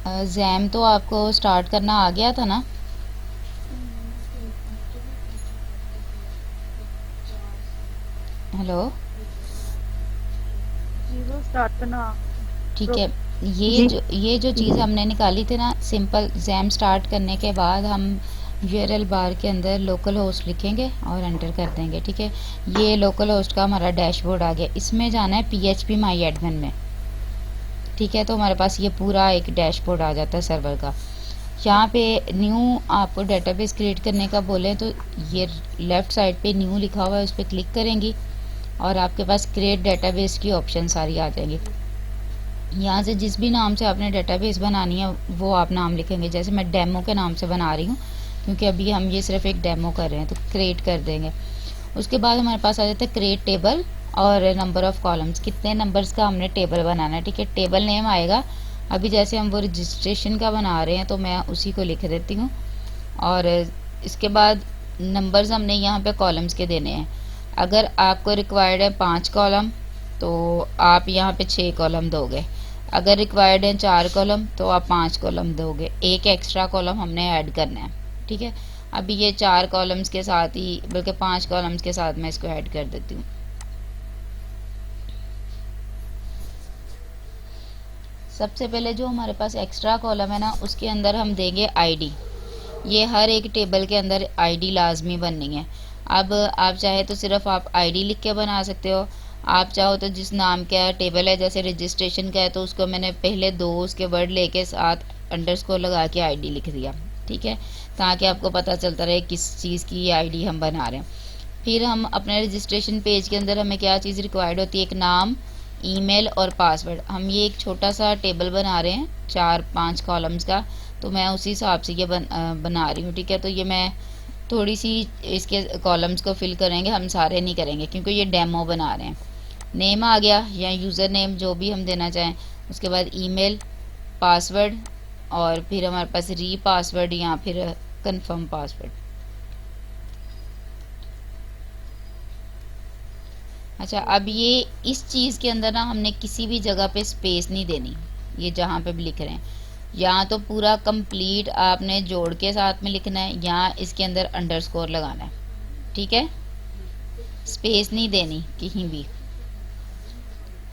Jam तो आपको start करना आ गया था ना? हेलो। जी वो स्टार्ट करना। ठीक तो है। जी ये जो चीज़ हमने निकाली थी ना, सिंपल जैम स्टार्ट करने के बाद हम यूआरएल बार के अंदर लोकल होस्ट लिखेंगे और एंटर कर देंगे। ठीक है। ये लोकल होस्ट का हमारा डैशबोर्ड आ गया। इसमें जाना है पीएचपी माई एडमिन में। ठीक है। तो हमारे पास ये पूरा एक डैशबोर्ड आ जाता है सर्वर का। यहाँ पे न्यू आपको डेटाबेस क्रिएट करने का बोले तो ये लेफ़्ट साइड पे न्यू लिखा हुआ है, उस पर क्लिक करेंगी और आपके पास क्रिएट डेटाबेस की ऑप्शन सारी आ जाएंगी। यहाँ से जिस भी नाम से आपने डेटाबेस बनानी है वो आप नाम लिखेंगे। जैसे मैं डेमो के नाम से बना रही हूँ, क्योंकि अभी हम ये सिर्फ एक डेमो कर रहे हैं, तो क्रिएट कर देंगे। उसके बाद हमारे पास आ जाता है क्रिएट टेबल और नंबर ऑफ़ कॉलम्स, कितने नंबर्स का हमने टेबल बनाना है। ठीक है। टेबल नेम आएगा। अभी जैसे हम वो रजिस्ट्रेशन का बना रहे हैं तो मैं उसी को लिख देती हूँ। और इसके बाद नंबर्स हमने यहाँ पे कॉलम्स के देने हैं। अगर आपको रिक्वायर्ड है 5 कॉलम तो आप यहाँ पे 6 कॉलम दोगे। अगर रिक्वायर्ड है 4 कॉलम तो आप 5 कॉलम दोगे। एक एक्स्ट्रा कॉलम हमने ऐड करना है। ठीक है। अभी ये 4 कॉलम्स के साथ ही, बल्कि 5 कॉलम्स के साथ मैं इसको ऐड कर देती हूँ। सबसे पहले जो हमारे पास एक्स्ट्रा कॉलम है ना, उसके अंदर हम देंगे आईडी। ये हर एक टेबल के अंदर आईडी लाजमी बननी है। अब आप चाहे तो सिर्फ आप आईडी लिख के बना सकते हो। आप चाहो तो जिस नाम का टेबल है, जैसे रजिस्ट्रेशन का है, तो उसको मैंने पहले 2 उसके वर्ड लेके साथ अंडरस्कोर लगा के आईडी लिख दिया। ठीक है। ताकि आपको पता चलता रहे किस चीज़ की आईडी हम बना रहे हैं। फिर हम अपने रजिस्ट्रेशन पेज के अंदर हमें क्या चीज़ रिक्वायर्ड होती है, एक नाम, ईमेल और पासवर्ड। हम ये एक छोटा सा टेबल बना रहे हैं 4-5 कॉलम्स का, तो मैं उसी हिसाब से ये बना रही हूँ। ठीक है। तो ये मैं थोड़ी सी इसके कॉलम्स को फिल करेंगे, हम सारे नहीं करेंगे क्योंकि ये डेमो बना रहे हैं। नेम आ गया या यूज़र नेम जो भी हम देना चाहें। उसके बाद ईमेल, पासवर्ड और फिर हमारे पास री पासवर्ड या फिर कंफर्म पासवर्ड। अच्छा, अब ये इस चीज़ के अंदर ना हमने किसी भी जगह पे स्पेस नहीं देनी। ये जहाँ पे भी लिख रहे हैं, या तो पूरा कंप्लीट आपने जोड़ के साथ में लिखना है या इसके अंदर अंडरस्कोर लगाना है। ठीक है। स्पेस नहीं देनी कहीं भी।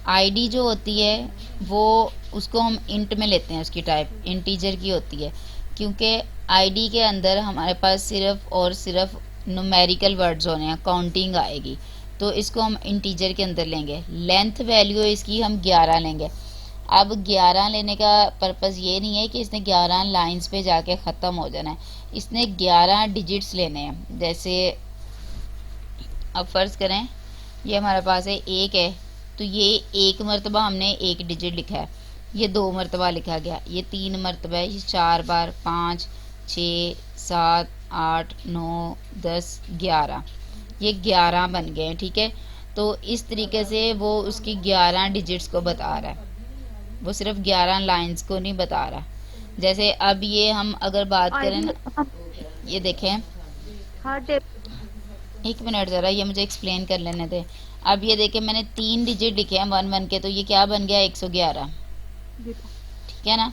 आईडी जो होती है वो, उसको हम इंट में लेते हैं, उसकी टाइप इंटीजर की होती है, क्योंकि आईडी के अंदर हमारे पास सिर्फ और सिर्फ न्यूमेरिकल वर्ड्स होने हैं, काउंटिंग आएगी। तो इसको हम इंटीजर के अंदर लेंगे। लेंथ वैल्यू इसकी हम 11 लेंगे। अब 11 लेने का पर्पज़ ये नहीं है कि इसने 11 लाइंस पे जाके ख़त्म हो जाना है। इसने 11 डिजिट्स लेने हैं। जैसे अब फ़र्ज़ करें ये हमारे पास है एक है, तो ये एक मरतबा हमने एक डिजिट लिखा है, ये 2 मरतबा लिखा गया, ये 3 मरतबा है, ये 4 बार, 5, 6, 7, 8, 9, 10, 11, ये 11 बन गए हैं। ठीक है। तो इस तरीके से वो उसकी 11 डिजिट्स को बता रहा है, वो सिर्फ 11 लाइंस को नहीं बता रहा। जैसे अब ये हम अगर बात करें आईडी ना, हम ये देखें, हर टेबल। एक मिनट ज़रा, ये मुझे एक्सप्लेन कर लेने दें। अब ये देखें, मैंने 3 डिजिट लिखे हैं 1 1 के, तो ये क्या बन गया, 111। ठीक है ना।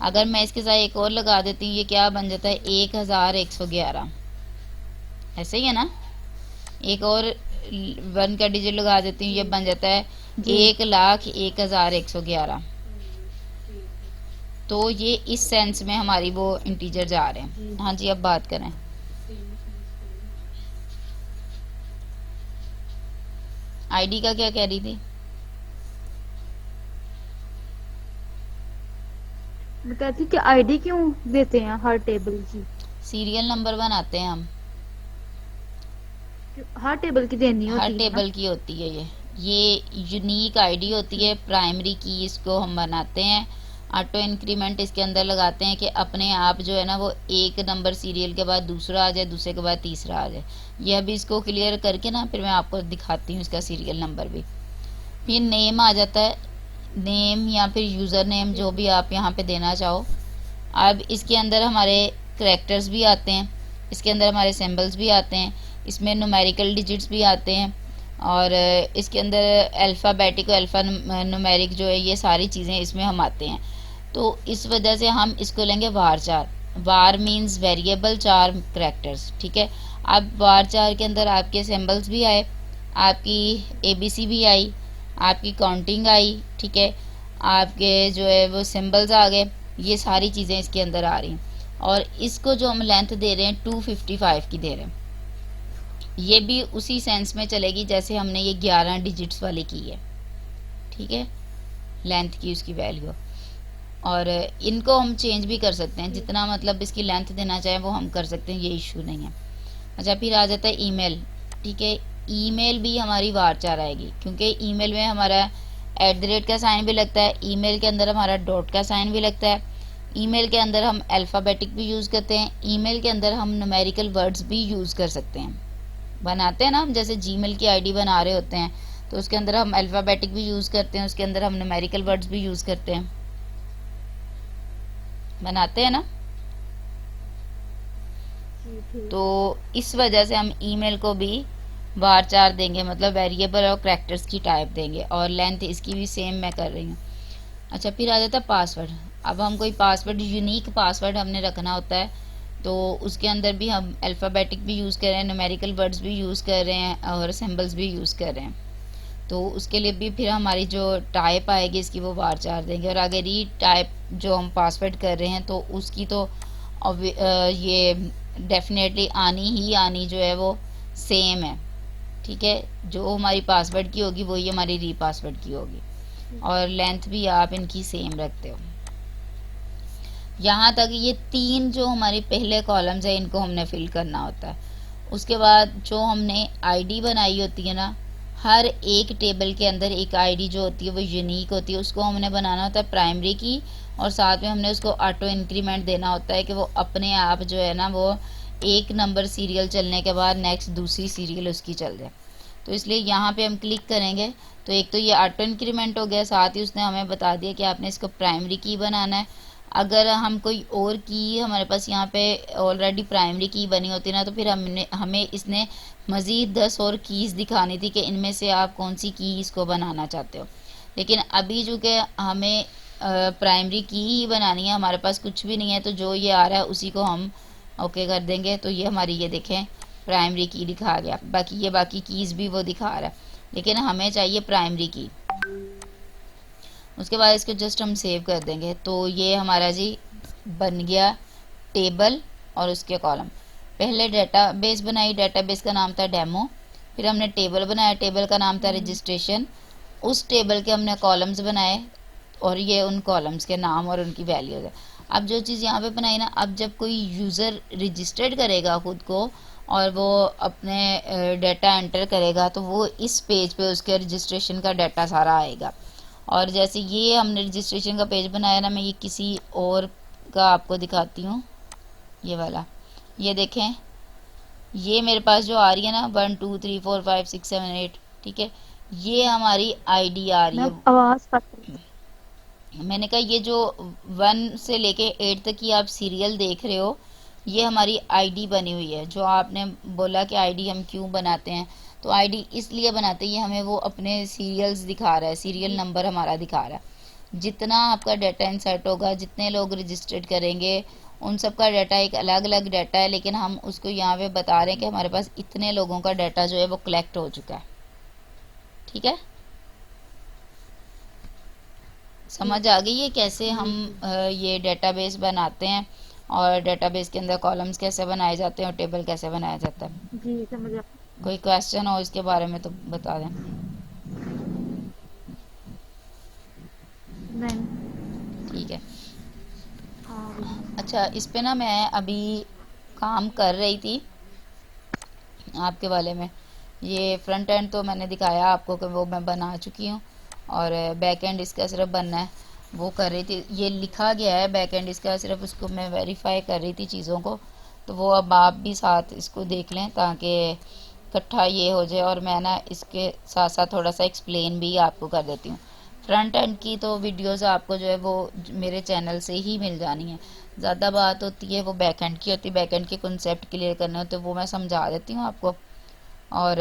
अगर मैं इसके साथ एक और लगा देती हूँ, ये क्या बन जाता है, 1111। ऐसे ही है ना। एक और 1 का डिजिट लगा देती हूँ, ये बन जाता है जी 1,01,111। तो ये इस सेंस में हमारी वो इंटीजर जा रहे हैं। हाँ जी, अब बात करें। आईडी का क्या कह रही थी? मैं कहती कि आईडी क्यों देते हैं हर टेबल की। सीरियल नंबर बनाते हैं हम। हर टेबल की देनी हर होती है ना। टेबल की होती है ये यूनिक आईडी होती है, प्राइमरी की इसको हम बनाते हैं। ऑटो इंक्रीमेंट इसके अंदर लगाते हैं कि अपने आप जो है ना, वो एक नंबर सीरियल के बाद दूसरा आ जाए, दूसरे के बाद तीसरा आ जाए। ये अभी इसको क्लियर करके ना फिर मैं आपको दिखाती हूँ इसका सीरियल नंबर भी। फिर नेम आ जाता है, नेम या फिर यूज़र नेम जो भी आप यहाँ पे देना चाहो। अब इसके अंदर हमारे करेक्टर्स भी आते हैं, इसके अंदर हमारे सिंबल्स भी आते हैं, इसमें न्यूमेरिकल डिजिट्स भी आते हैं, और इसके अंदर अल्फ़ाबेटिक अल्फ़ा न्यूमेरिक जो है, ये सारी चीज़ें इसमें हम आते हैं। तो इस वजह से हम इसको लेंगे varchar। var means variable 4 characters, ठीक है। अब varchar के अंदर आपके सिंबल्स भी आए, आपकी एबीसी भी आई, आपकी काउंटिंग आई, ठीक है, आपके जो है वो सिंबल्स आ गए, ये सारी चीज़ें इसके अंदर आ रही हैं। और इसको जो हम लेंथ दे रहे हैं 255 की दे रहे हैं, ये भी उसी सेंस में चलेगी जैसे हमने ये 11 डिजिट्स वाली की है, ठीक है, लेंथ की उसकी वैल्यू। और इनको हम चेंज भी कर सकते हैं, जितना मतलब इसकी लेंथ देना चाहें वो हम कर सकते हैं, ये इशू नहीं है। अच्छा, फिर आ जाता है ईमेल, ठीक है। ईमेल भी हमारी varchar आएगी, क्योंकि ईमेल में हमारा @ का साइन भी लगता है, ईमेल के अंदर हमारा डॉट का साइन भी लगता है, ईमेल के अंदर हम अल्फ़ाबेटिक भी यूज़ करते हैं, ईमेल के अंदर हम न्यूमेरिकल वर्ड्स भी यूज़ कर सकते हैं, बनाते हैं ना हम, जैसे जीमेल की आईडी बना रहे होते हैं तो उसके अंदर हम अल्फ़ाबेटिक भी यूज़ करते हैं, उसके अंदर हम न्यूमेरिकल वर्ड्स भी यूज़ करते हैं, बनाते हैं ना। जी ठीक। तो इस वजह से हम ईमेल को भी varchar देंगे, मतलब वेरिएबल और करेक्टर्स की टाइप देंगे, और लेंथ इसकी भी सेम मैं कर रही हूँ। अच्छा, फिर आ जाता है पासवर्ड। अब हम कोई पासवर्ड, यूनिक पासवर्ड हमने रखना होता है, तो उसके अंदर भी हम अल्फ़ाबेटिक भी यूज़ कर रहे हैं, न्यूमेरिकल वर्ड्स भी यूज़ कर रहे हैं और सिंबल्स भी यूज़ कर रहे हैं। तो उसके लिए भी फिर हमारी जो टाइप आएगी इसकी वो varchar देंगे। और आगे रीड टाइप जो हम पासवर्ड कर रहे हैं तो उसकी तो ये डेफिनेटली आनी ही आनी जो है वो सेम है, ठीक है। जो हमारी पासवर्ड की होगी वही हमारी री पासवर्ड की होगी, और लेंथ भी आप इनकी सेम रखते हो। यहाँ तक ये 3 जो हमारे पहले कॉलम्स है इनको हमने फिल करना होता है। उसके बाद जो हमने आईडी बनाई होती है ना, हर एक टेबल के अंदर एक आईडी जो होती है वो यूनिक होती है, उसको हमने बनाना होता है प्राइमरी की, और साथ में हमने उसको ऑटो इंक्रीमेंट देना होता है कि वो अपने आप जो है ना वो एक नंबर सीरियल चलने के बाद नेक्स्ट दूसरी सीरियल उसकी चल जाए। तो इसलिए यहाँ पे हम क्लिक करेंगे तो एक तो ये ऑटो इंक्रीमेंट हो गया, साथ ही उसने हमें बता दिया कि आपने इसको प्राइमरी की बनाना है। अगर हम कोई और की हमारे पास यहाँ पे ऑलरेडी प्राइमरी की बनी होती ना, तो फिर हमें इसने मज़ीद 10 और कीज़ दिखानी थी कि इनमें से आप कौन सी की इसको बनाना चाहते हो। लेकिन अभी चूँकि हमें प्राइमरी की ही बनानी है, हमारे पास कुछ भी नहीं है, तो जो ये आ रहा है उसी को हम ओके कर देंगे। तो ये हमारी, ये देखें, प्राइमरी की दिखा गया, बाकी कीज़ भी वो दिखा रहा है, लेकिन हमें चाहिए प्राइमरी की। उसके बाद इसको जस्ट हम सेव कर देंगे। तो ये हमारा जी बन गया टेबल और उसके कॉलम। पहले डेटाबेस बनाई, डेटाबेस का नाम था डेमो, फिर हमने टेबल बनाया, टेबल का नाम था रजिस्ट्रेशन, उस टेबल के हमने कॉलम्स बनाए, और ये उन कॉलम्स के नाम और उनकी वैल्यूज है। अब जो चीज़ यहाँ पे बनाई ना, अब जब कोई यूज़र रजिस्टर्ड करेगा खुद को और वो अपने डाटा एंटर करेगा, तो वो इस पेज पे उसके रजिस्ट्रेशन का डाटा सारा आएगा। और जैसे ये हमने रजिस्ट्रेशन का पेज बनाया ना, मैं ये किसी और का आपको दिखाती हूँ, ये वाला, ये देखें, ये मेरे पास जो आ रही है ना 1 2 3 4 5 6 7 8, ठीक है, ये हमारी आईडी आ रही मैम है। आवाज कट रही है। मैंने कहा ये जो 1 से लेके 8 तक की आप सीरियल देख रहे हो, ये हमारी आईडी बनी हुई है। जो आपने बोला कि आईडी हम क्यों बनाते हैं, तो आईडी इसलिए बनाते हैं, ये हमें वो अपने सीरियल्स दिखा रहा है, सीरियल नंबर हमारा दिखा रहा है। जितना आपका डाटा इंसर्ट होगा, जितने लोग रजिस्टर्ड करेंगे, उन सब का डाटा एक अलग अलग डाटा है, लेकिन हम उसको यहाँ पे बता रहे हैं कि हमारे पास इतने लोगों का डाटा जो है वो कलेक्ट हो चुका है, ठीक है। समझ आ गई है कैसे हम ये डेटाबेस बनाते हैं, और डेटाबेस के अंदर कॉलम्स कैसे बनाए जाते हैं और टेबल कैसे बनाया जाता है। जी समझ आ। कोई क्वेश्चन हो इसके बारे में तो बता दें। नहीं। ठीक है। हाँ वही। अच्छा, इस पे ना मैं अभी काम कर रही थी आपके वाले में। ये फ्रंट एंड तो मैंने दिखाया आपको कि वो मैं बना चुकी हूँ, और बैक एंड इसका सिर्फ बनना है, वो कर रही थी। ये लिखा गया है बैक एंड इसका, सिर्फ उसको मैं वेरीफाई कर रही थी चीज़ों को। तो वो अब आप भी साथ इसको देख लें ताकि इकट्ठा ये हो जाए, और मैं ना इसके साथ साथ थोड़ा सा एक्सप्लेन भी आपको कर देती हूँ। फ्रंट एंड की तो वीडियोस आपको जो है वो मेरे चैनल से ही मिल जानी है। ज़्यादा बात होती है वो बैक एंड की होती है, बैक एंड के कॉन्सेप्ट क्लियर करने होते हैं, वो मैं समझा देती हूँ आपको। और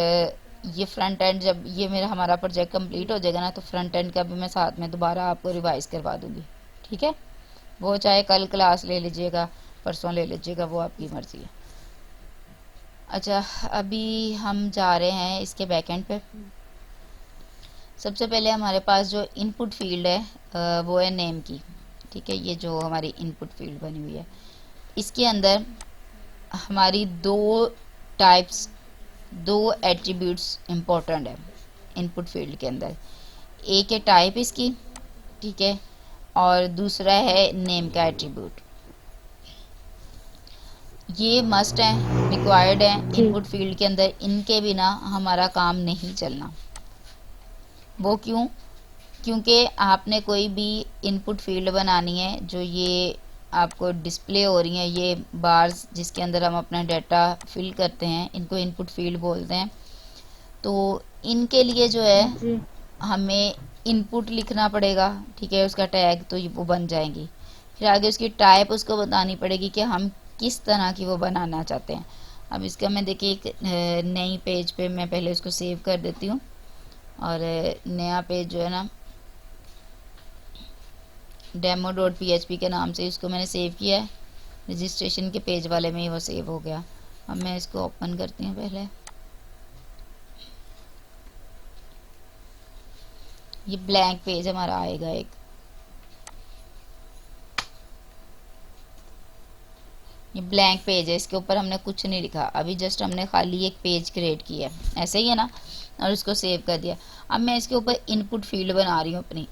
ये फ्रंट एंड जब ये मेरा हमारा प्रोजेक्ट कंप्लीट हो जाएगा ना, तो फ्रंट एंड का भी मैं साथ में दोबारा आपको रिवाइज करवा दूँगी, ठीक है। वो चाहे कल क्लास ले लीजिएगा, परसों ले लीजिएगा, वो आपकी मर्ज़ी है। अच्छा, अभी हम जा रहे हैं इसके बैकएंड पे। सबसे पहले हमारे पास जो इनपुट फील्ड है वो है नेम की। ठीक है, ये जो हमारी इनपुट फील्ड बनी हुई है, इसके अंदर हमारी दो एट्रीब्यूट्स इम्पोर्टेंट है इनपुट फील्ड के अंदर। एक है टाइप इसकी, ठीक है, और दूसरा है नेम का एट्रीब्यूट। ये मस्ट है, रिक्वायर्ड है जी। इनपुट फील्ड के अंदर, इनके बिना हमारा काम नहीं चलना। वो क्यों? क्योंकि आपने कोई भी इनपुट फील्ड बनानी है, जो ये आपको डिस्प्ले हो रही है, ये बार्स जिसके अंदर हम अपना डाटा फिल करते हैं, इनको इनपुट फील्ड बोलते हैं। तो इनके लिए जो है जी। हमें इनपुट लिखना पड़ेगा, ठीक है, उसका टैग, तो वो बन जाएंगी। फिर आगे उसकी टाइप उसको बतानी पड़ेगी कि हम किस तरह की वो बनाना चाहते हैं। अब इसका मैं देखिए एक नई पेज पे मैं पहले उसको सेव कर देती हूँ, और नया पेज जो है ना demo.php के नाम से इसको मैंने सेव किया है। रजिस्ट्रेशन के पेज वाले में ही वो सेव हो गया। अब मैं इसको ओपन करती हूँ पहले। ये ब्लैंक पेज हमारा आएगा एक। ये ब्लैंक पेज है, इसके ऊपर हमने कुछ नहीं लिखा, अभी जस्ट हमने खाली एक पेज क्रिएट किया है, ऐसे ही है ना, और इसको सेव कर दिया। अब मैं इसके ऊपर इनपुट फील्ड बना रही हूँ अपनी।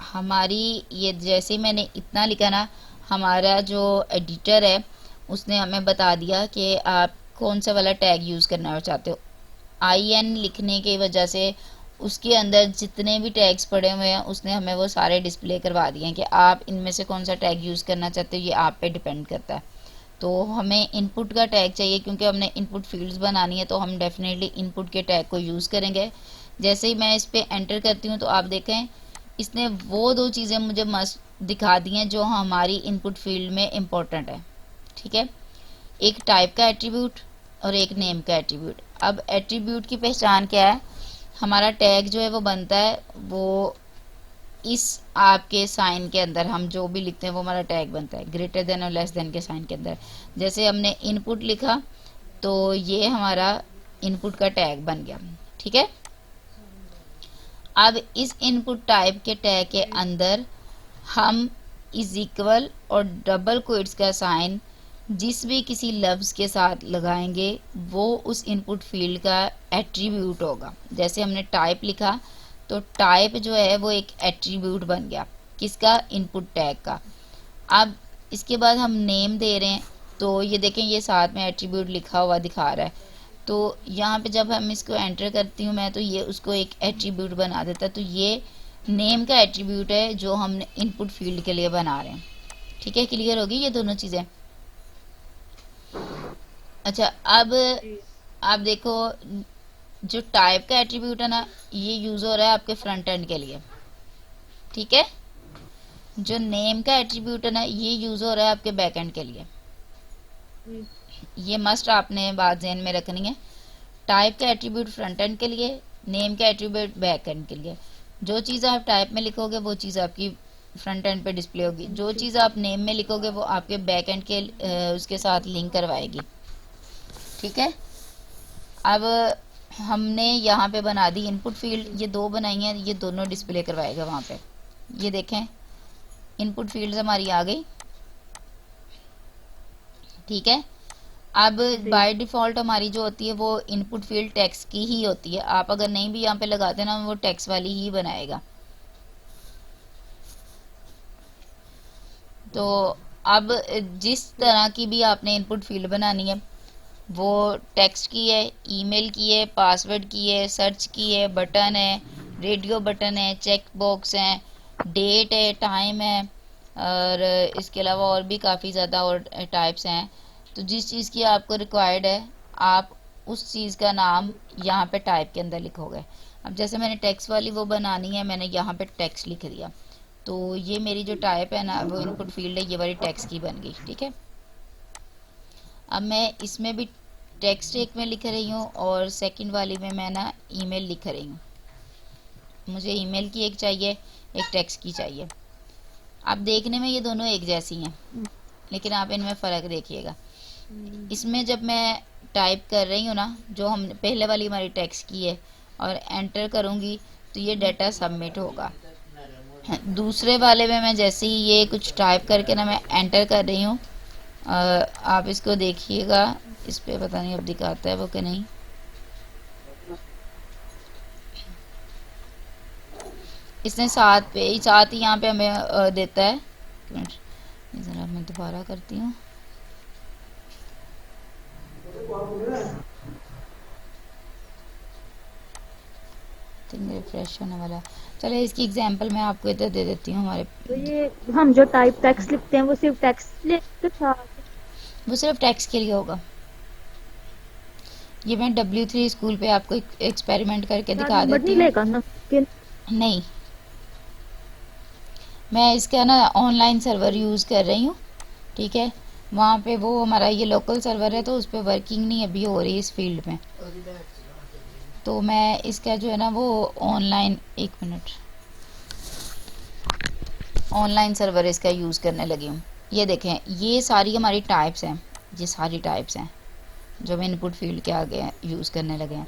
हमारी ये जैसे ही मैंने इतना लिखा ना, हमारा जो एडिटर है उसने हमें बता दिया कि आप कौन सा वाला टैग यूज़ करना चाहते हो। IN लिखने की वजह से उसके अंदर जितने भी टैग्स पड़े हुए हैं उसने हमें वो सारे डिस्प्ले करवा दिए हैं कि आप इनमें से कौन सा टैग यूज़ करना चाहते हो, ये आप पे डिपेंड करता है। तो हमें इनपुट का टैग चाहिए, क्योंकि हमने इनपुट फील्ड्स बनानी है, तो हम डेफिनेटली इनपुट के टैग को यूज़ करेंगे। जैसे ही मैं इस पर एंटर करती हूँ तो आप देखें इसने वो दो चीज़ें मुझे मस्ट दिखा दी हैं जो हमारी इनपुट फील्ड में इम्पोर्टेंट है। ठीक है, एक टाइप का एट्रीब्यूट और एक नेम का एट्रीब्यूट। अब एट्रीब्यूट की पहचान क्या है? हमारा टैग जो है वो बनता है, वो इस आपके साइन के अंदर हम जो भी लिखते हैं वो हमारा टैग बनता है, ग्रेटर देन और लेस देन के साइन के अंदर। जैसे हमने इनपुट लिखा तो ये हमारा इनपुट का टैग बन गया। ठीक है, अब इस इनपुट टाइप के टैग के अंदर हम इज इक्वल और डबल कोट्स का साइन जिस भी किसी लफ्ज़ के साथ लगाएंगे वो उस इनपुट फील्ड का एट्रीब्यूट होगा। जैसे हमने टाइप लिखा तो टाइप जो है वो एक एट्रीब्यूट बन गया, किसका? इनपुट टैग का। अब इसके बाद हम नेम दे रहे हैं, तो ये देखें ये साथ में एट्रीब्यूट लिखा हुआ दिखा रहा है। तो यहाँ पे जब हम इसको एंटर करती हूँ मैं, तो ये उसको एक एट्रीब्यूट बना देता है। तो ये नेम का एट्रीब्यूट है जो हमने इनपुट फील्ड के लिए बना रहे हैं। ठीक है, क्लियर होगी ये दोनों चीज़ें? अच्छा, अब आप देखो जो टाइप का एट्रीब्यूट है ना, ये यूज़ हो रहा है आपके फ्रंट एंड के लिए। ठीक है, जो नेम का एट्रीब्यूट है ना, ये यूज़ हो रहा है आपके बैक एंड के लिए। ये मस्ट आपने बात ध्यान में रखनी है। टाइप का एट्रीब्यूट फ्रंट एंड के लिए, नेम का एट्रीब्यूट बैक एंड के लिए। जो चीज़ आप टाइप में लिखोगे वो चीज़ आपकी फ्रंट एंड पे डिस्प्ले होगी, जो चीज़ आप नेम में लिखोगे वो आपके बैक एंड के उसके साथ लिंक करवाएगी। ठीक है, अब हमने यहाँ पे बना दी इनपुट फील्ड, ये दो बनाई हैं, ये दोनों डिस्प्ले करवाएगा वहाँ पे। ये देखें इनपुट फील्ड हमारी आ गई। ठीक है, अब बाय डिफ़ॉल्ट हमारी जो होती है वो इनपुट फील्ड टेक्स्ट की ही होती है। आप अगर नहीं भी यहाँ पे लगाते ना, वो टेक्स्ट वाली ही बनाएगा। तो अब जिस तरह की भी आपने इनपुट फील्ड बनानी है, वो टेक्स्ट की है, ईमेल की है, पासवर्ड की है, सर्च की है, बटन है, रेडियो बटन है, चेक बॉक्स है, डेट है, टाइम है, और इसके अलावा और भी काफ़ी ज़्यादा और टाइप्स हैं। तो जिस चीज़ की आपको रिक्वायर्ड है आप उस चीज़ का नाम यहाँ पे टाइप के अंदर लिखोगे। अब जैसे मैंने टेक्स्ट वाली वो बनानी है, मैंने यहाँ पे टेक्स्ट लिख दिया, तो ये मेरी जो टाइप है ना, वो इनपुट फील्ड है, ये वाली टेक्स्ट की बन गई। ठीक है, अब मैं इसमें भी टेक्स्ट एक में लिख रही हूँ और सेकंड वाली में मैं ना ईमेल लिख रही हूँ। मुझे ईमेल की एक चाहिए, एक टेक्स्ट की चाहिए। आप देखने में ये दोनों एक जैसी हैं, लेकिन आप इनमें फ़र्क देखिएगा। इसमें जब मैं टाइप कर रही हूँ ना, जो हम पहले वाली हमारी टेक्स्ट की है, और एंटर करूँगी तो ये डाटा सबमिट होगा। दूसरे वाले में मैं जैसे ही ये कुछ टाइप करके ना मैं एंटर कर रही हूँ, आप इसको देखिएगा, इस पे पता नहीं अब दिखाता है वो कि नहीं। इसने साथ ही यहाँ पे हमें देता है। एक मिनट, ये ज़रा मैं दोबारा करती हूँ। थिंक रिफ्रेश होने वाला है। चलिए इसकी एग्जांपल मैं आपको इधर दे देती हूँ। हमारे तो ये हम जो टाइप टेक्स्ट लिखते हैं वो सिर्फ टेक्स्ट लिखते साथ। वो सिर्फ टेक्स्ट के लिए होगा। ये मैं W3 स्कूल पे आपको एक्सपेरिमेंट करके दिखा नंबर देती नहीं हूँ। लेगा ना कि नहीं, मैं इसका ना ऑनलाइन सर्वर यूज़ कर रही हूँ, ठीक है। वहाँ पे वो हमारा ये लोकल सर्वर है, तो उस पर वर्किंग नहीं अभी हो रही इस फील्ड में। तो मैं इसका जो है ना वो ऑनलाइन, एक मिनट, ऑनलाइन सर्वर इसका यूज़ करने लगी हूँ। ये देखें, ये सारी हमारी टाइप्स हैं, ये सारी टाइप्स हैं जो हम इनपुट फील्ड के आगे यूज़ करने लगे हैं।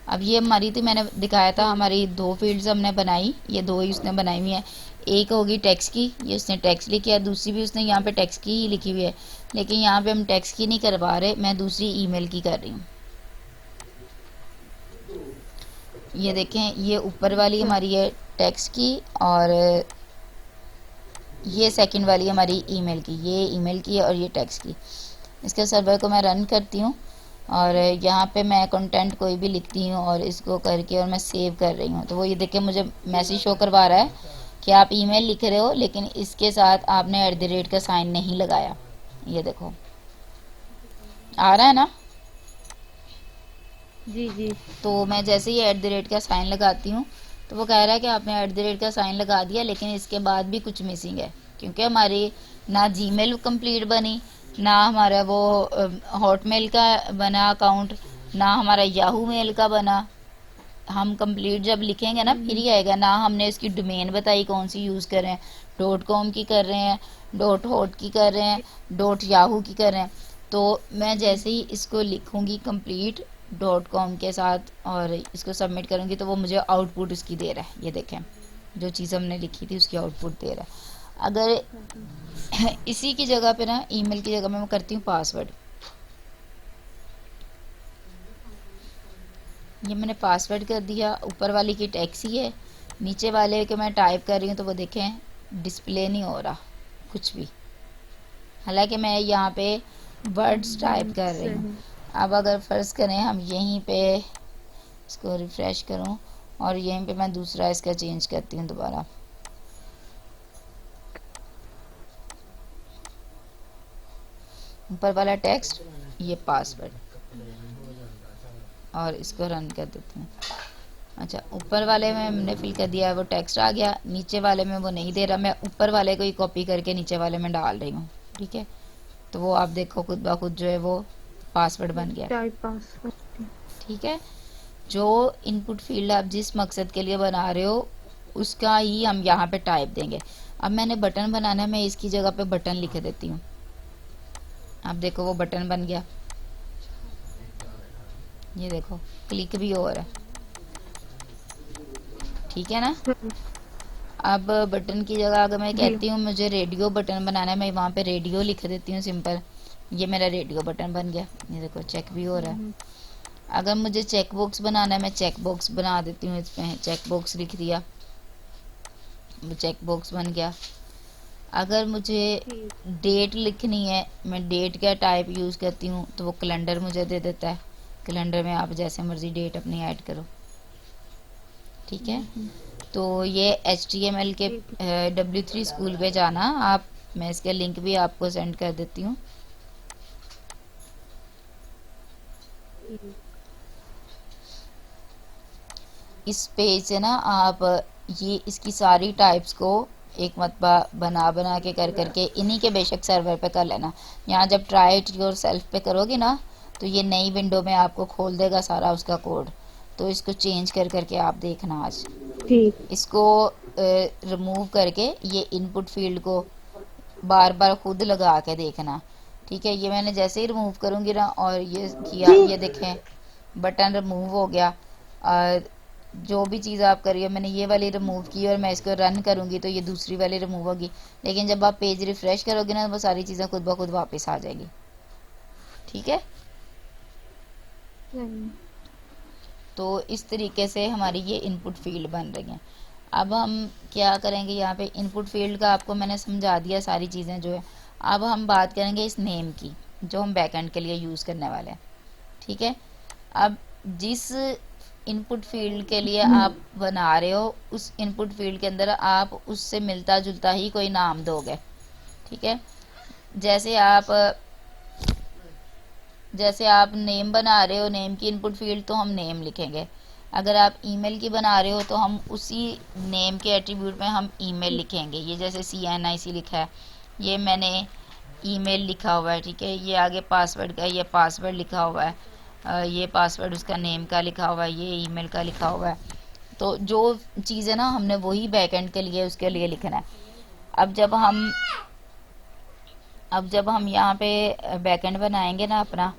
अब ये हमारी थी, मैंने दिखाया था हमारी दो फील्ड्स हमने बनाई, ये दो ही उसने बनाई हुई है। एक होगी टेक्स्ट की, ये उसने टेक्स्ट लिखी है, दूसरी भी उसने यहाँ पे टेक्स्ट की ही लिखी हुई है, लेकिन यहाँ पे हम टेक्स्ट की नहीं करवा रहे, मैं दूसरी ईमेल की कर रही हूँ। ये देखें, ये ऊपर वाली हमारी है टेक्स्ट की, और ये सेकंड वाली हमारी ईमेल की, ये ईमेल की है और ये टेक्स्ट की। इसके सर्वर को मैं रन करती हूँ, और यहाँ पे मैं कंटेंट कोई भी लिखती हूँ और इसको करके और मैं सेव कर रही हूँ। तो वो ये देखें मुझे मैसेज शो करवा रहा है कि आप ईमेल लिख रहे हो, लेकिन इसके साथ आपने @ का साइन नहीं लगाया। ये देखो आ रहा है ना। जी जी। तो मैं जैसे ही @ का साइन लगाती हूँ, तो वो कह रहा है कि आपने @ का साइन लगा दिया, लेकिन इसके बाद भी कुछ मिसिंग है, क्योंकि हमारी ना जीमेल कंप्लीट बनी, ना हमारा वो हॉटमेल का बना अकाउंट, ना हमारा याहू मेल का बना। हम कंप्लीट जब लिखेंगे ना फिर ही आएगा। ना हमने इसकी डोमेन बताई कौन सी यूज़ कर रहे हैं, .com की कर रहे हैं, .hot की कर रहे हैं, .yahoo की कर रहे हैं। तो मैं जैसे ही इसको लिखूंगी कंप्लीट .com के साथ और इसको सबमिट करूंगी, तो वो मुझे आउटपुट इसकी दे रहा है। ये देखें, जो चीज़ हमने लिखी थी उसकी आउटपुट दे रहा है। अगर इसी की जगह पे ना, ईमेल की जगह में मैं करती हूँ पासवर्ड। ये मैंने पासवर्ड कर दिया। ऊपर वाली की टेक्स्ट ही है, नीचे वाले के मैं टाइप कर रही हूँ, तो वो देखें डिस्प्ले नहीं हो रहा कुछ भी, हालांकि मैं यहाँ पे वर्ड्स टाइप कर रही हूँ। अब अगर फ़र्ज़ करें हम यहीं पे इसको रिफ़्रेश करूँ और यहीं पे मैं दूसरा इसका चेंज करती हूँ दोबारा, ऊपर वाला टेक्स्ट, ये पासवर्ड, और इसको रन कर देती हूँ। अच्छा, ऊपर वाले में हमने फिल कर दिया है, वो टेक्स्ट आ गया। नीचे वाले में वो नहीं दे रहा, मैं ऊपर वाले को ही कॉपी करके नीचे वाले में डाल रही हूँ, ठीक है। तो वो आप देखो खुद ब खुद जो है वो पासवर्ड बन गया, टाइप पासवर्ड। ठीक है। जो इनपुट फील्ड आप जिस मकसद के लिए बना रहे हो उसका ही हम यहाँ पे टाइप देंगे। अब मैंने बटन बनाना है, मैं इसकी जगह पे बटन लिख देती हूँ। आप देखो वो बटन बन गया, ये देखो क्लिक भी हो रहा है, ठीक है ना। अब बटन की जगह अगर मैं कहती हूँ मुझे रेडियो बटन बनाना है, मैं वहाँ पे रेडियो लिख देती हूँ सिंपल, ये मेरा रेडियो बटन बन गया। ये देखो चेक भी हो रहा है। अगर मुझे चेक बॉक्स बनाना है, मैं चेक बॉक्स बना देती हूँ, इसमें चेक बॉक्स लिख दिया, वो चेक बॉक्स बन गया। अगर मुझे डेट लिखनी है, मैं डेट का टाइप यूज़ करती हूँ, तो वो कैलेंडर मुझे दे देता है। कैलेंडर में आप जैसे मर्जी डेट अपनी ऐड करो, ठीक है। तो ये HTML के W3 स्कूल पे जाना आप, मैं इसका लिंक भी आपको सेंड कर देती हूँ। इस पेज से ना आप ये इसकी सारी टाइप्स को एक मरतबा बना बना के कर करके इन्हीं के बेशक सर्वर पे कर लेना। यहाँ जब ट्राई इट योर सेल्फ पे करोगे ना, तो ये नई विंडो में आपको खोल देगा सारा उसका कोड। तो इसको चेंज कर करके आप देखना आज। ठीक। इसको रिमूव करके ये इनपुट फील्ड को बार बार खुद लगा के देखना। ठीक है, ये मैंने जैसे ही रिमूव करूँगी ना और ये किया, ये देखें बटन रिमूव हो गया। जो भी चीज़ आप करिए, मैंने ये वाली रिमूव की और मैं इसको रन करूँगी तो ये दूसरी वाली रिमूव होगी। लेकिन जब आप पेज रिफ़्रेश करोगे ना तो वो सारी चीज़ें खुद ब खुद वापस आ जाएगी। ठीक है, तो इस तरीके से हमारी ये इनपुट फील्ड बन रही हैं। अब हम क्या करेंगे, यहाँ पे इनपुट फील्ड का आपको मैंने समझा दिया सारी चीज़ें जो है। अब हम बात करेंगे इस नेम की जो हम बैकएंड के लिए यूज़ करने वाले हैं। ठीक है, अब जिस इनपुट फील्ड के लिए आप बना रहे हो उस इनपुट फील्ड के अंदर आप उससे मिलता जुलता ही कोई नाम दोगे। ठीक है, जैसे आप नेम बना रहे हो, नेम की इनपुट फील्ड तो हम नेम लिखेंगे। अगर आप ईमेल की बना रहे हो तो हम उसी नेम के एट्रीब्यूट में हम ईमेल लिखेंगे। ये जैसे CNIC लिखा है, ये मैंने ईमेल लिखा हुआ है। ठीक है, ये आगे पासवर्ड का, ये पासवर्ड लिखा हुआ है, ये पासवर्ड उसका नेम का लिखा हुआ है, ये ईमेल का लिखा हुआ है। तो जो चीज़ें ना हमने वही बैकएंड के लिए उसके लिए लिखना है। अब जब हम यहाँ पे बैकएंड बनाएंगे ना अपना,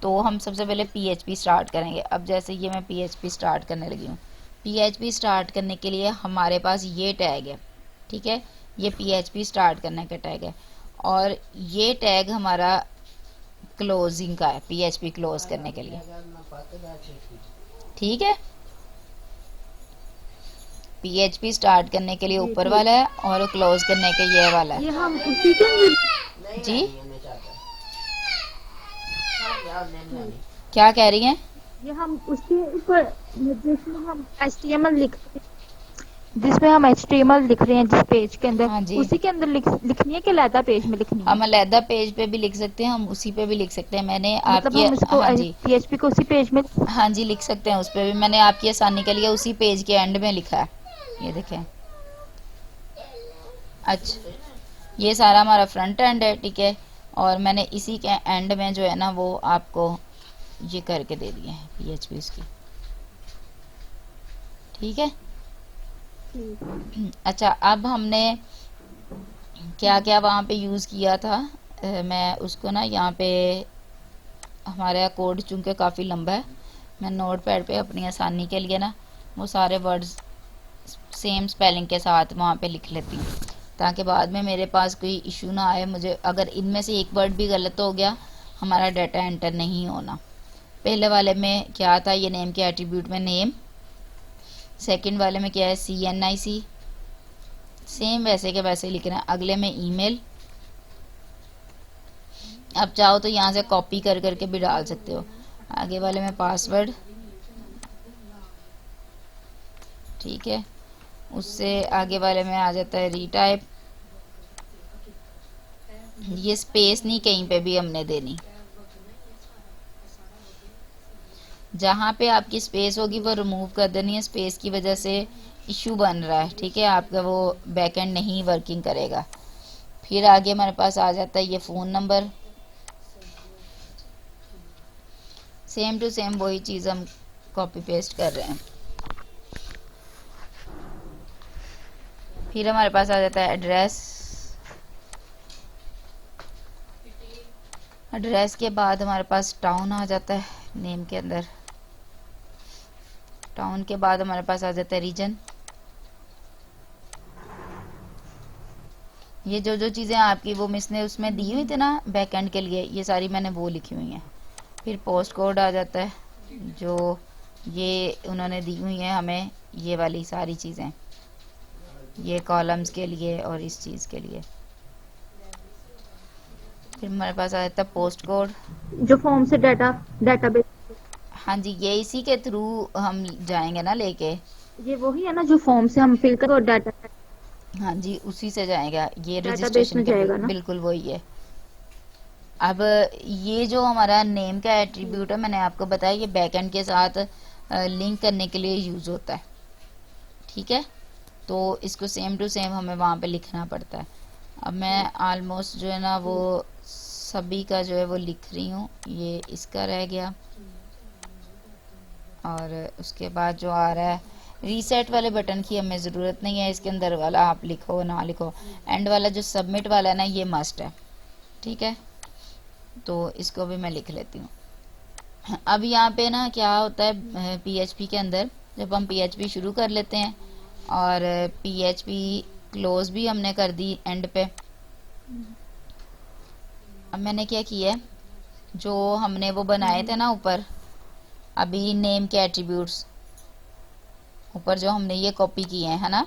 तो हम सबसे पहले PHP स्टार्ट करेंगे। अब जैसे ये मैं PHP स्टार्ट करने लगी हूँ, PHP स्टार्ट करने के लिए हमारे पास ये टैग है। ठीक है, ये PHP स्टार्ट करने का टैग है और ये टैग हमारा क्लोजिंग का है, PHP क्लोज करने के लिए। ठीक है, PHP स्टार्ट करने के लिए ऊपर वाला है और क्लोज करने के ये वाला है। ये हम उसी के जी, क्या कह रही हैं? ये हम उसके ऊपर जिसमें हम HTML जिसमें हम HTML लिख रहे हैं जिस पेज के अंदर, हाँ जी, उसी के अंदर लिखनी है कि अलहदा पेज में लिखनी है? हम अलहदा पेज पे भी लिख सकते हैं, हम उसी पे भी लिख सकते हैं। मैंने मतलब आपकी, हम इसको हाँ जी, PHP को उसी पेज में, हाँ जी लिख सकते हैं उस पे भी। मैंने आपकी आसानी के लिए उसी पेज के एंड में लिखा है, ये देखें। अच्छा, ये सारा हमारा फ्रंट एंड है। ठीक है, और मैंने इसी के एंड में जो है ना वो आपको ये करके दे दिए हैं PHP इसकी। ठीक है, अच्छा, अब हमने क्या क्या वहाँ पे यूज़ किया था, मैं उसको ना यहाँ पे, हमारा कोड चूँकि काफ़ी लंबा है, मैं नोट पैड पे अपनी आसानी के लिए ना वो सारे वर्ड्स सेम स्पेलिंग के साथ वहाँ पे लिख लेती हूँ, ताकि बाद में मेरे पास कोई इशू ना आए। मुझे अगर इनमें से एक वर्ड भी गलत हो गया, हमारा डाटा एंटर नहीं होना। पहले वाले में क्या था, ये नेम के एट्रीब्यूट में नेम, सेकंड वाले में क्या है CNIC, सेम वैसे के वैसे लिखना है। अगले में ईमेल, अब चाहो तो यहाँ से कॉपी कर करके भी डाल सकते हो। आगे वाले में पासवर्ड, ठीक है, उससे आगे वाले में आ जाता है रीटाइप। ये स्पेस नहीं कहीं पे भी हमने देनी, जहाँ पे आपकी स्पेस होगी वो रिमूव कर देनी है। स्पेस की वजह से इशू बन रहा है, ठीक है, आपका वो बैकएंड नहीं वर्किंग करेगा। फिर आगे हमारे पास आ जाता है ये phone number, same to same वही चीज़ हम कॉपी पेस्ट कर रहे हैं। फिर हमारे पास आ जाता है एड्रेस, एड्रेस के बाद हमारे पास टाउन आ जाता है नेम के अंदर, टाउन के बाद हमारे पास आ जाता है रीजन। ये जो जो चीज़ें आपकी वो मिस ने उसमें दी हुई थी ना बैकएंड के लिए, ये सारी मैंने वो लिखी हुई हैं। फिर पोस्ट कोड आ जाता है, जो ये उन्होंने दी हुई हैं हमें, ये वाली सारी चीज़ें, ये कॉलम्स के लिए और इस चीज़ के लिए। फिर हमारे पास आ जाता है पोस्ट कोड, जो फॉर्म से डाटाबेस, हाँ जी, ये इसी के थ्रू हम जाएंगे ना लेके, ये वही है ना जो फॉर्म से हम फिल करो डाटा, हाँ जी उसी से जाएगा, ये डाटाबेस रजिस्ट्रेशन में के जाएगा ना। बिल्कुल वही है। अब ये जो हमारा नेम का एट्रीब्यूट है मैंने आपको बताया, ये बैकएंड के साथ लिंक करने के लिए यूज़ होता है, ठीक है, तो इसको सेम टू सेम हमें वहाँ पे लिखना पड़ता है। अब मैं ऑलमोस्ट जो है ना वो सभी का जो है वो लिख रही हूँ, ये इसका रह गया, और उसके बाद जो आ रहा है रीसेट वाले बटन की हमें ज़रूरत नहीं है, इसके अंदर वाला आप लिखो ना लिखो, एंड वाला जो सबमिट वाला है ना ये मस्ट है, ठीक है। तो इसको भी मैं लिख लेती हूँ। अब यहाँ पे ना क्या होता है पीएचपी के अंदर, जब हम पीएचपी शुरू कर लेते हैं और पीएचपी क्लोज भी हमने कर दी एंड पे, अब मैंने क्या किया है, जो हमने वो बनाए थे ना ऊपर अभी नेम के एट्रीब्यूट्स ऊपर जो हमने ये कॉपी किए हैं, है ना,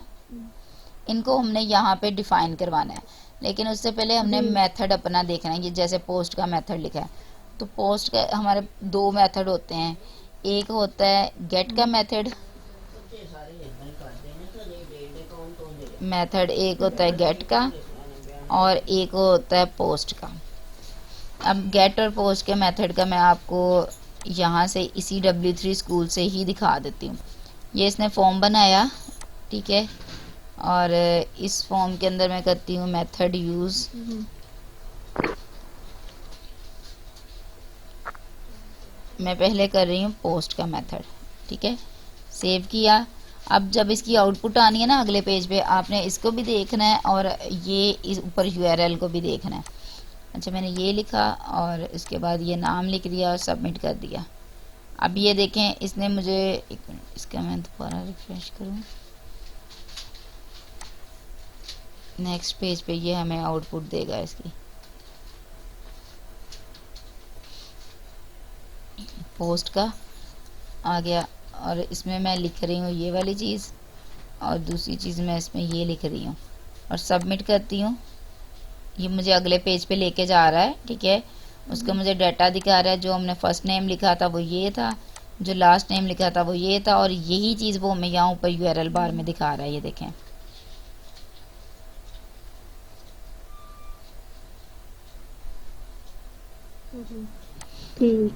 इनको हमने यहाँ पे डिफाइन करवाना है। लेकिन उससे पहले हमने मेथड अपना देखना है। ये जैसे पोस्ट का मेथड लिखा है, तो पोस्ट का हमारे दो मेथड होते हैं, एक होता है गेट का मेथड, एक होता है गेट का और एक होता है पोस्ट का। अब गेट और पोस्ट के मेथड का मैं आपको यहाँ से इसी W3 स्कूल से ही दिखा देती हूँ। ये इसने फॉर्म बनाया, ठीक है, और इस फॉर्म के अंदर मैं करती हूँ मेथड यूज़। मैं पहले कर रही हूँ पोस्ट का मेथड, ठीक है, सेव किया। अब जब इसकी आउटपुट आनी है ना अगले पेज पे, आपने इसको भी देखना है और ये इस ऊपर URL को भी देखना है। अच्छा, मैंने ये लिखा और इसके बाद ये नाम लिख दिया और सबमिट कर दिया। अब ये देखें, इसने मुझे, एक मिनट इसका मैं दोबारा रिफ्रेश करूँ, नेक्स्ट पेज पे ये हमें आउटपुट देगा इसकी। पोस्ट का आ गया और इसमें मैं लिख रही हूँ ये वाली चीज़ और दूसरी चीज़ मैं इसमें ये लिख रही हूँ और सबमिट करती हूँ। ये मुझे अगले पेज पे लेके जा रहा है, ठीक है। उसका मुझे डाटा दिखा रहा है, जो हमने फर्स्ट नेम लिखा था वो ये था, जो लास्ट नेम लिखा था वो ये था, और यही चीज़ वो हमें यहाँ ऊपर URL बार में दिखा रहा है, ये देखें।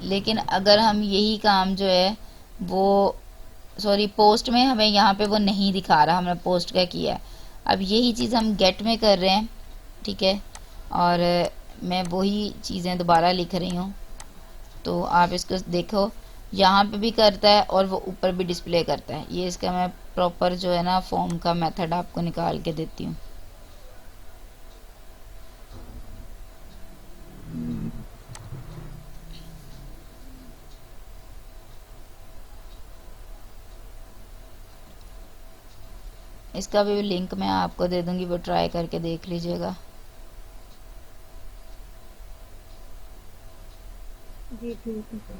लेकिन अगर हम यही काम जो है वो, सॉरी, पोस्ट में हमें यहाँ पे वो नहीं दिखा रहा, हमने पोस्ट का किया है। अब यही चीज़ हम गेट में कर रहे हैं, ठीक है, और मैं वही चीज़ें दोबारा लिख रही हूँ। तो आप इसको देखो, यहाँ पे भी करता है और वो ऊपर भी डिस्प्ले करता है। ये इसका मैं प्रॉपर जो है ना फॉर्म का मेथड आपको निकाल के देती हूँ। इसका भी लिंक मैं आपको दे दूंगी, वो ट्राई करके देख लीजिएगा। जी ठीक है।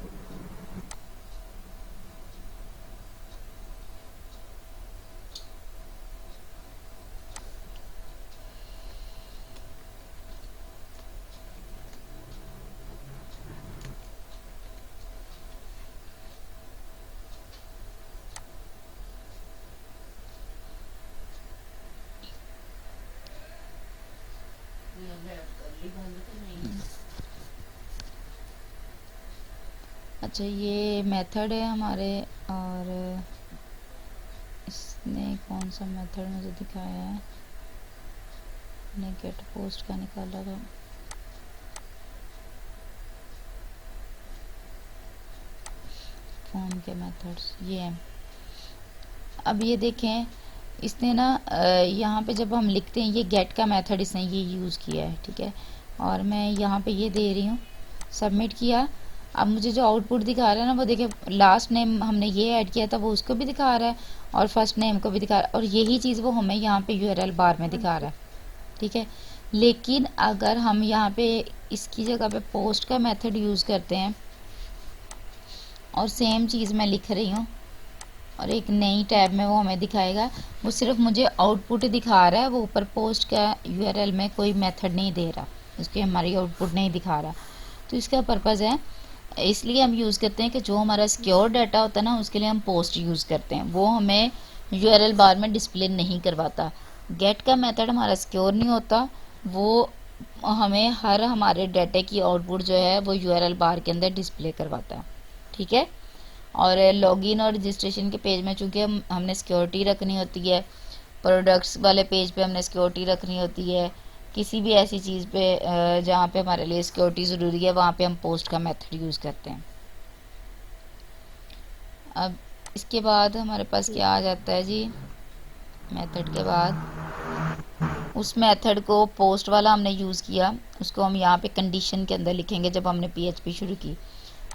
अच्छा, ये मेथड है हमारे, और इसने कौन सा मेथड मुझे दिखाया है, मैंने गेट पोस्ट का निकाला था। फॉर्म के मेथड्स ये हैं। अब ये देखें, इसने ना यहाँ पे जब हम लिखते हैं, ये गेट का मेथड इसने ये यूज़ किया है, ठीक है, और मैं यहाँ पे ये दे रही हूँ, सबमिट किया। अब मुझे जो आउटपुट दिखा रहा है ना, वो देखिए, लास्ट नेम हमने ये ऐड किया था वो उसको भी दिखा रहा है और फर्स्ट नेम को भी दिखा रहा है, और यही चीज़ वो हमें यहाँ पे URL बार में दिखा रहा है, ठीक है। लेकिन अगर हम यहाँ पे इसकी जगह पे पोस्ट का मेथड यूज़ करते हैं और सेम चीज़ मैं लिख रही हूँ और एक नई टैब में वो हमें दिखाएगा, वो सिर्फ मुझे आउटपुट दिखा रहा है, वो ऊपर पोस्ट का URL में कोई मेथड नहीं दे रहा, उसकी हमारी आउटपुट नहीं दिखा रहा। तो इसका पर्पज़ है, इसलिए हम यूज़ करते हैं कि जो हमारा सिक्योर डाटा होता है ना, उसके लिए हम पोस्ट यूज़ करते हैं, वो हमें URL बार में डिस्प्ले नहीं करवाता। गेट का मेथड हमारा सिक्योर नहीं होता, वो हमें हर हमारे डाटा की आउटपुट जो है वो URL बार के अंदर डिस्प्ले करवाता है, ठीक है। और लॉगिन और रजिस्ट्रेशन के पेज में चूँकि हमने सिक्योरिटी रखनी होती है, प्रोडक्ट्स वाले पेज पे हमने सिक्योरिटी रखनी होती है, किसी भी ऐसी चीज़ पे जहाँ पे हमारे लिए सिक्योरिटी ज़रूरी है, वहाँ पे हम पोस्ट का मेथड यूज़ करते हैं। अब इसके बाद हमारे पास क्या आ जाता है जी, मेथड के बाद उस मेथड को पोस्ट वाला हमने यूज़ किया, उसको हम यहाँ पे कंडीशन के अंदर लिखेंगे। जब हमने पीएचपी शुरू की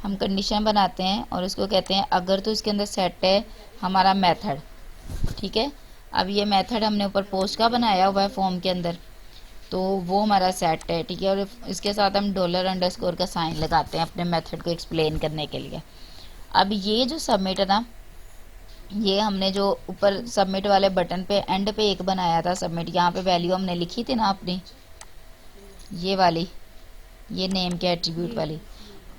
हम कंडीशन बनाते हैं और उसको कहते हैं अगर तो इसके अंदर सेट है हमारा मेथड, ठीक है। अब ये मेथड हमने ऊपर पोस्ट का बनाया हुआ है फॉर्म के अंदर, तो वो हमारा सेट है, ठीक है। और इसके साथ हम $_ का साइन लगाते हैं अपने मेथड को एक्सप्लेन करने के लिए। अब ये जो सबमिट है ना, ये हमने जो ऊपर सबमिट वाले बटन पे एंड पे एक बनाया था सबमिट, यहाँ पे वैल्यू हमने लिखी थी ना अपनी, ये वाली, ये नेम के एट्रीब्यूट वाली,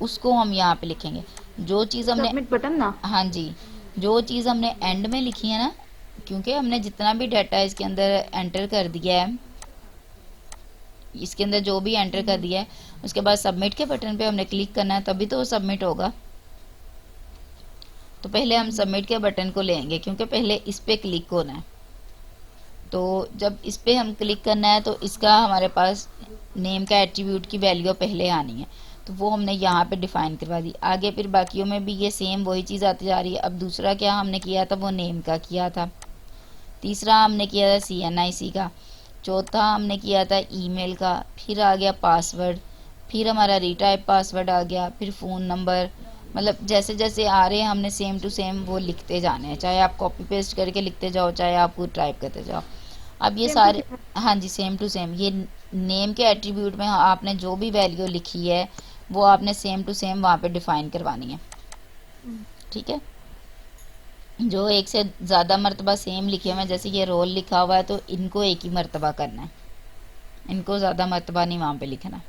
उसको हम यहाँ पे लिखेंगे। जो चीज़ हमने सबमिट बटन ना, हाँ जी, जो चीज़ हमने एंड में लिखी है ना, क्योंकि हमने जितना भी डाटा इसके अंदर एंटर कर दिया है, इसके अंदर जो भी एंटर कर दिया है, उसके बाद सबमिट के बटन पे हमने क्लिक करना है, तभी तो वो सबमिट होगा। तो पहले हम सबमिट के बटन को लेंगे, क्योंकि पहले इस पे क्लिक होना है। तो जब इस पे हम क्लिक करना है तो इसका हमारे पास नेम का एट्रीब्यूट की वैल्यू पहले आनी है, तो वो हमने यहाँ पे डिफाइन करवा दी। आगे फिर बाकियों में भी ये सेम वही चीज़ आती जा रही है। अब दूसरा क्या हमने किया था, वो नेम का किया था। तीसरा हमने किया था CNIC का। चौथा हमने किया था ईमेल का। फिर आ गया पासवर्ड, फिर हमारा रीटाइप पासवर्ड आ गया, फिर फ़ोन नंबर। मतलब जैसे जैसे आ रहे हैं हमने सेम टू सेम वो लिखते जाने हैं, चाहे आप कॉपी पेस्ट करके लिखते जाओ, चाहे आप खुद टाइप करते जाओ। अब ये सारे, हाँ जी, सेम टू सेम ये नेम के एट्रीब्यूट में आपने जो भी वैल्यू लिखी है वो आपने सेम टू सेम वहाँ पे डिफाइन करवानी है, ठीक है। जो एक से ज़्यादा मरतबा सेम लिखे हुए हैं, जैसे ये रोल लिखा हुआ है, तो इनको एक ही मरतबा करना है, इनको ज़्यादा मरतबा नहीं वहाँ पे लिखना।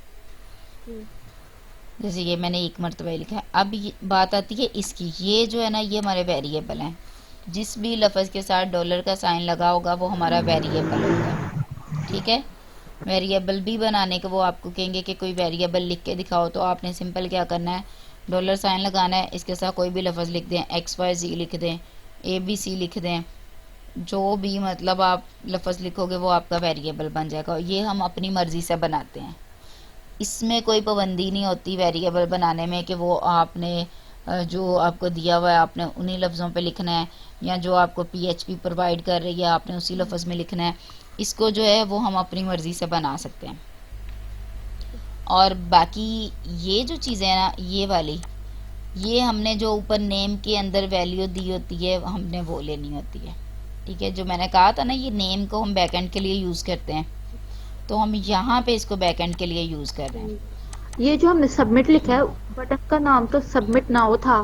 जैसे ये मैंने एक मरतबा ही लिखा है। अब ये बात आती है इसकी, ये जो है ना, ये हमारे वेरिएबल हैं। जिस भी लफ्ज़ के साथ $_ का साइन लगा होगा वो हमारा वेरिएबल होगा, ठीक है। वेरिएबल भी बनाने को वो आपको कहेंगे कि कोई वेरिएबल लिख के दिखाओ, तो आपने सिंपल क्या करना है, $ साइन लगाना है, इसके साथ कोई भी लफ्ज़ लिख दें, XYZ लिख दें, ABC लिख दें, जो भी मतलब आप लफ्ज़ लिखोगे वो आपका वेरिएबल बन जाएगा। ये हम अपनी मर्ज़ी से बनाते हैं, इसमें कोई पाबंदी नहीं होती वेरिएबल बनाने में कि वो आपने जो आपको दिया हुआ है आपने उन्हीं लफ्ज़ों पे लिखना है, या जो आपको PHP प्रोवाइड कर रही है आपने उसी लफ्ज़ में लिखना है। इसको जो है वो हम अपनी मर्ज़ी से बना सकते हैं। और बाकी ये जो चीज़ें हैं ना, ये वाली, ये हमने जो ऊपर नेम के अंदर वैल्यू दी होती है हमने वो लेनी होती है, ठीक है। जो मैंने कहा था ना, ये नेम को हम बैकएंड के लिए यूज़ करते हैं, तो हम यहाँ पे इसको बैकएंड के लिए यूज़ कर रहे हैं। ये जो हमने सबमिट लिखा है, बटन का नाम तो सबमिट नाउ था,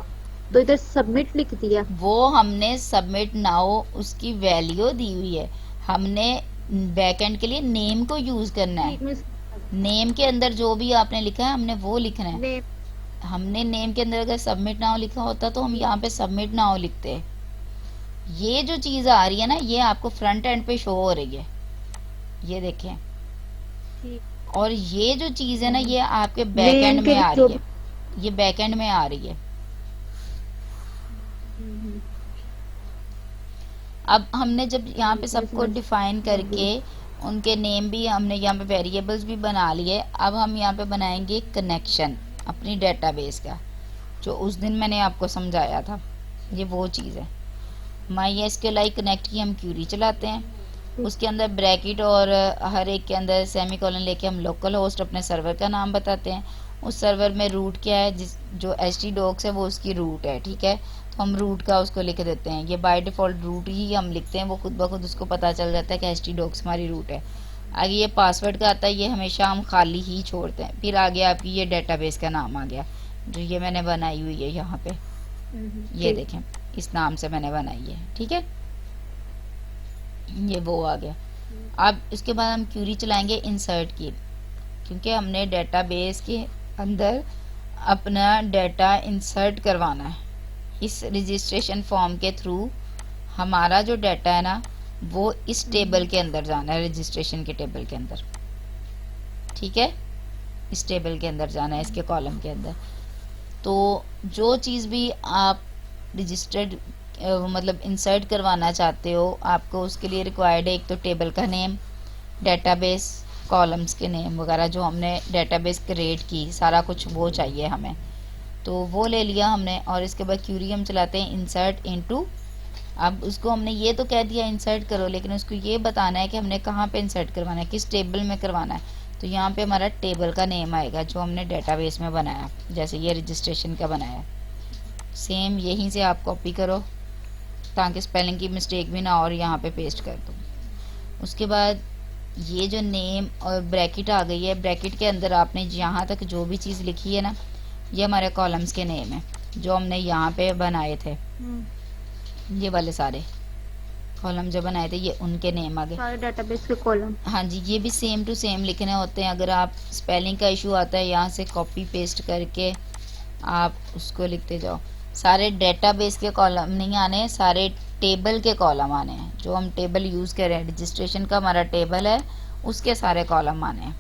तो इधर सबमिट लिख दिया। वो हमने सबमिट नाउ उसकी वैल्यू दी हुई है, हमने बैकएंड के लिए नेम को यूज़ करना है। नेम के अंदर जो भी आपने लिखा है हमने वो लिखना है। हमने नेम के अंदर अगर सबमिट नाउ लिखा होता तो हम यहाँ पे सबमिट नाउ लिखते। ये जो चीज़ आ रही है ना, ये आपको फ्रंट एंड पे शो हो रही है, ये देखें। और ये जो चीज़ है ना, ये आपके बैक एंड में आ रही है, ये बैक एंड में आ रही है। अब हमने जब यहाँ पे सबको डिफाइन करके उनके नेम भी हमने यहाँ पे वेरिएबल्स भी बना लिए, अब हम यहाँ पे बनाएंगे कनेक्शन अपनी डेटाबेस का, जो उस दिन मैंने आपको समझाया था। ये वो चीज़ है, MySQL कनेक्ट की हम क्यूरी चलाते हैं, उसके अंदर ब्रैकेट और हर एक के अंदर सेमीकोलन लेके हम लोकल होस्ट अपने सर्वर का नाम बताते हैं। उस सर्वर में रूट क्या है, जिस जो htdocs है वो उसकी रूट है, ठीक है। तो हम रूट का उसको लिख देते हैं, ये बाय डिफ़ॉल्ट रूट ही हम लिखते हैं, वो खुद ब खुद उसको पता चल जाता है कि htdocs हमारी रूट है। आगे ये पासवर्ड का आता है, ये हमेशा हम खाली ही छोड़ते हैं। फिर आगे आपकी ये डेटाबेस का नाम आ गया, जो ये मैंने बनाई हुई है यहाँ पे, ये देखें इस नाम से मैंने बनाई है, ठीक है। ये वो आ गया। अब इसके बाद हम क्यूरी चलाएंगे इंसर्ट की, क्योंकि हमने डेटाबेस के अंदर अपना डेटा इंसर्ट करवाना है। इस रजिस्ट्रेशन फॉर्म के थ्रू हमारा जो डाटा है ना, वो इस टेबल के अंदर जाना है, रजिस्ट्रेशन के टेबल के अंदर, ठीक है। इस टेबल के अंदर जाना है, इसके कॉलम के अंदर। तो जो चीज़ भी आप रजिस्टर्ड मतलब इंसर्ट करवाना चाहते हो, आपको उसके लिए रिक्वायर्ड है एक तो टेबल का नेम, डेटाबेस, कॉलम्स के नेम वगैरह जो हमने डेटाबेस क्रिएट की, सारा कुछ वो चाहिए हमें। तो वो ले लिया हमने, और इसके बाद क्यूरी हम चलाते हैं इंसर्ट इनटू। अब उसको हमने ये तो कह दिया इंसर्ट करो, लेकिन उसको ये बताना है कि हमने कहाँ पे इंसर्ट करवाना है, किस टेबल में करवाना है। तो यहाँ पे हमारा टेबल का नेम आएगा जो हमने डेटाबेस में बनाया, जैसे ये रजिस्ट्रेशन का बनाया। सेम यहीं से आप कॉपी करो ताकि स्पेलिंग की मिस्टेक भी ना, और यहाँ पे पेस्ट कर दो। उसके बाद ये जो नेम और ब्रैकेट आ गई है, ब्रैकेट के अंदर आपने यहाँ तक जो भी चीज़ लिखी है ना, ये हमारे कॉलम्स के नेम है जो हमने यहाँ पे बनाए थे। ये वाले सारे कॉलम जो बनाए थे ये उनके नेम आ गए, सारे डेटाबेस के कॉलम। हाँ जी, ये भी सेम टू सेम लिखने होते हैं। अगर आप स्पेलिंग का इशू आता है, यहाँ से कॉपी पेस्ट करके आप उसको लिखते जाओ। सारे डेटाबेस के कॉलम नहीं आने, सारे टेबल के कॉलम आने हैं। जो हम टेबल यूज़ कर रहे हैं, रजिस्ट्रेशन का हमारा टेबल है, उसके सारे कॉलम आने हैं।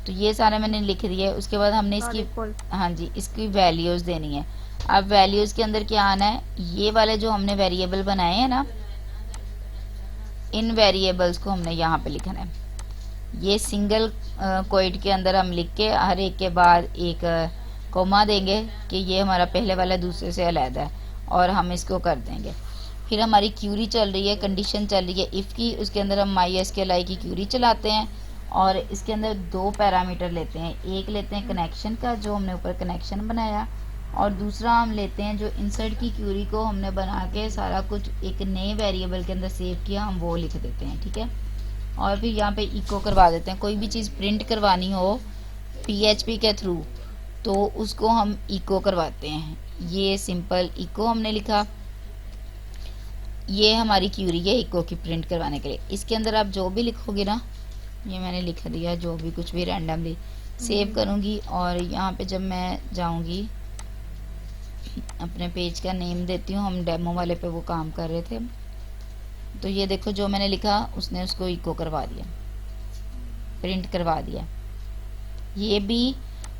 तो ये सारे मैंने लिख दिए। उसके बाद हमने इसकी, हाँ जी, इसकी वैल्यूज़ देनी है। अब वैल्यूज़ के अंदर क्या आना है, ये वाले जो हमने वेरिएबल बनाए हैं ना, इन वेरिएबल्स को हमने यहाँ पे लिखना है। ये सिंगल कोइट के अंदर हम लिख के हर एक के बाद एक कोमा देंगे कि ये हमारा पहले वाला दूसरे से अलग है, और हम इसको कर देंगे। फिर हमारी क्यूरी चल रही है, कंडीशन चल रही है इफ़ की, उसके अंदर हम MySQL की क्यूरी चलाते हैं, और इसके अंदर दो पैरामीटर लेते हैं। एक लेते हैं कनेक्शन का, जो हमने ऊपर कनेक्शन बनाया, और दूसरा हम लेते हैं जो इंसर्ट की क्यूरी को हमने बना के सारा कुछ एक नए वेरिएबल के अंदर सेव किया, हम वो लिख देते हैं, ठीक है। और फिर यहाँ पे इको करवा देते हैं। कोई भी चीज़ प्रिंट करवानी हो PHP के थ्रू तो उसको हम इको करवाते हैं। ये सिंपल इको हमने लिखा, ये हमारी क्यूरी है इको की प्रिंट करवाने के लिए। इसके अंदर आप जो भी लिखोगे ना, ये मैंने लिख दिया, जो भी कुछ भी रैंडमली सेव करूँगी, और यहाँ पे जब मैं जाऊँगी अपने पेज का नेम देती हूँ, हम डेमो वाले पे वो काम कर रहे थे, तो ये देखो जो मैंने लिखा उसने उसको इको करवा दिया, प्रिंट करवा दिया। ये भी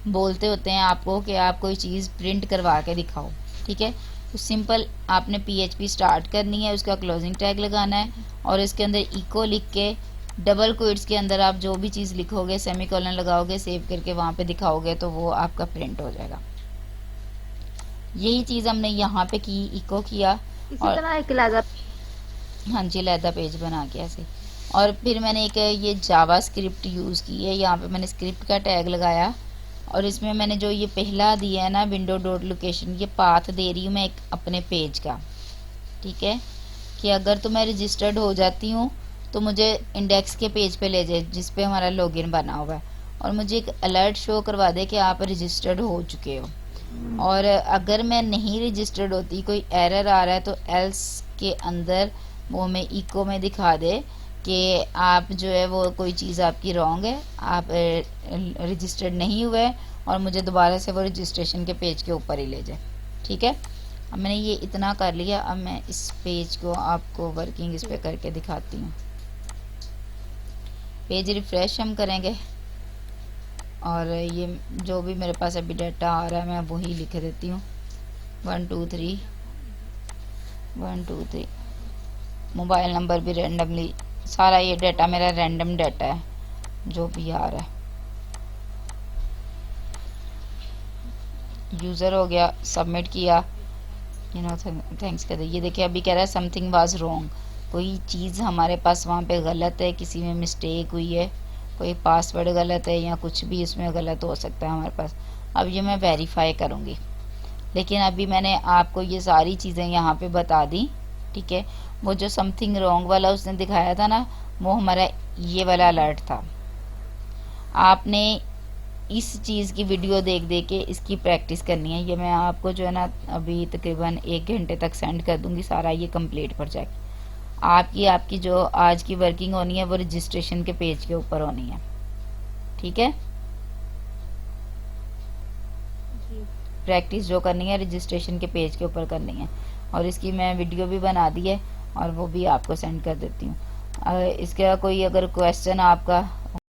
बोलते होते हैं आपको कि आप कोई चीज़ प्रिंट करवा के दिखाओ, ठीक है। तो सिंपल आपने PHP स्टार्ट करनी है, उसका क्लोजिंग टैग लगाना है, और इसके अंदर इको लिख के डबल कोट्स के अंदर आप जो भी चीज़ लिखोगे, सेमीकोलन लगाओगे, सेव करके वहाँ पे दिखाओगे, तो वो आपका प्रिंट हो जाएगा। यही चीज़ हमने यहाँ पे की, इको किया, इसी और तरह एक लैदा, हाँ जी, लैदा पेज बना के ऐसे। और फिर मैंने एक ये जावा स्क्रिप्ट यूज़ की है, यहाँ पे मैंने स्क्रिप्ट का टैग लगाया, और इसमें मैंने जो ये पहला दिया है ना विंडो डॉट लोकेशन, ये पाथ दे रही हूँ मैं एक अपने पेज का, ठीक है, कि अगर तो मैं रजिस्टर्ड हो जाती हूँ तो मुझे इंडेक्स के पेज पे ले जाए जिस पे हमारा लॉगिन बना हुआ है, और मुझे एक अलर्ट शो करवा दे कि आप रजिस्टर्ड हो चुके हो। और अगर मैं नहीं रजिस्टर्ड होती, कोई एरर आ रहा है, तो एल्स के अंदर वो मैं इको में दिखा दे कि आप जो है वो कोई चीज़ आपकी रॉन्ग है, आप रजिस्टर्ड नहीं हुए, और मुझे दोबारा से वो रजिस्ट्रेशन के पेज के ऊपर ही ले जाए, ठीक है। अब मैंने ये इतना कर लिया। अब मैं इस पेज को आपको वर्किंग इस पे करके दिखाती हूँ। पेज रिफ़्रेश हम करेंगे, और ये जो भी मेरे पास अभी डाटा आ रहा है मैं वही लिख देती हूँ, 1 2 3 1 2 3। मोबाइल नंबर भी रैंडमली, सारा ये डाटा मेरा रैंडम डाटा है जो भी आ रहा है। यूज़र हो गया, सबमिट किया, थैंक्स कर दे। ये देखिए अभी कह रहा है समथिंग वाज रॉन्ग, कोई चीज़ हमारे पास वहाँ पे गलत है, किसी में मिस्टेक हुई है, कोई पासवर्ड गलत है, या कुछ भी इसमें गलत हो सकता है हमारे पास। अब ये मैं वेरीफाई करूँगी, लेकिन अभी मैंने आपको ये सारी चीज़ें यहाँ पे बता दी, ठीक है। वो जो समथिंग रॉन्ग वाला उसने दिखाया था ना, वो हमारा ये वाला अलर्ट था। आपने इस चीज़ की वीडियो देख देख के इसकी प्रैक्टिस करनी है। ये मैं आपको जो है ना अभी तकरीबन 1 घंटे तक सेंड कर दूंगी, सारा ये कंप्लीट प्रोजेक्ट। आपकी जो आज की वर्किंग होनी है वो रजिस्ट्रेशन के पेज के ऊपर होनी है, ठीक है। प्रैक्टिस जो करनी है रजिस्ट्रेशन के पेज के ऊपर करनी है, और इसकी मैं वीडियो भी बना दी है और वो भी आपको सेंड कर देती हूँ। इसका कोई अगर क्वेश्चन आपका